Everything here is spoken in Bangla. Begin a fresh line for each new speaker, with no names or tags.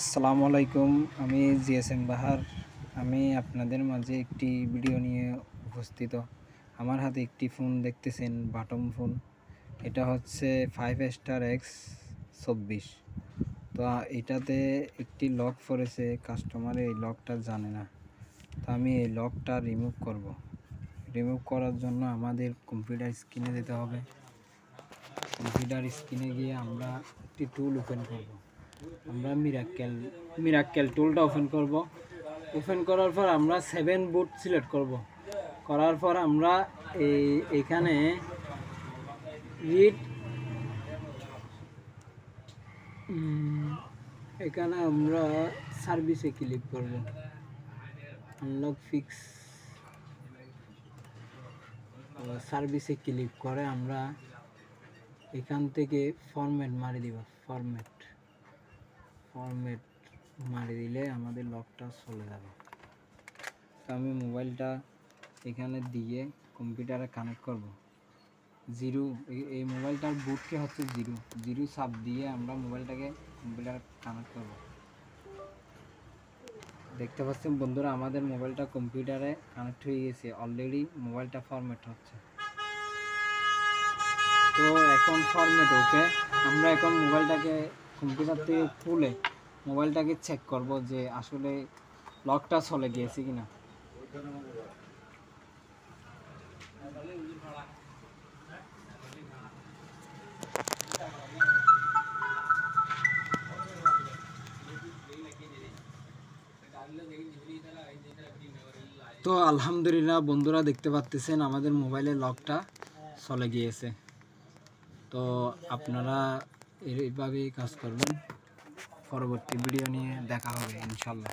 আসসালামু আলাইকুম। আমি জিএসএম বাহার। আমি আপনাদের মাঝে একটি ভিডিও নিয়ে উপস্থিত। আমার হাতে একটি ফোন দেখতেছেন, বাটম ফোন। এটা হচ্ছে 5 স্টার X24। তো এটাতে একটি লক পড়েছে, কাস্টমার এই লকটা জানে না। তো আমি এই লকটা রিমুভ করার জন্য আমাদের কম্পিউটার স্ক্রিনে যেতে হবে। কম্পিউটার স্ক্রিনে গিয়ে আমরা একটি টুল ওপেন করব। আমরা মিরাক্কেল টুলটা ওপেন করার পর আমরা 7 বুট সিলেক্ট করব। করার পর আমরা এখানে রিড এখানে আমরা সার্ভিসে ক্লিক করব। আনলক ফিক্স সার্ভিসে ক্লিক করে আমরা এখান থেকে ফরম্যাট মারি দিলে আমাদের লকটা চলে যাবে। তো আমি মোবাইলটা এখানে দিয়ে কম্পিউটারে কানেক্ট করব। এই মোবাইলটার বুটকে হচ্ছে জিরো সাব দিয়ে আমরা মোবাইলটাকে কম্পিউটারে কানেক্ট করব। দেখতে পাচ্ছেন বন্ধুরা, আমাদের মোবাইলটা কম্পিউটারে কানেক্ট হয়ে গেছে। অলরেডি মোবাইলটা ফরম্যাট হচ্ছে। তো এখন ফরম্যাট ওকে। আমরা এখন মোবাইলটাকে কম্পিউটার থেকে খুলে মোবাইলটাকে চেক করব যে আসলে লকটা চলে গিয়েছে কিনা। তো আলহামদুলিল্লাহ বন্ধুরা, দেখতে পাচ্ছেন আমাদের মোবাইলের লকটা চলে গিয়েছে। তো আপনারা এইভাবেই কাজ করবেন। পরবর্তী ভিডিও নিয়ে দেখা হবে ইনশাল্লাহ।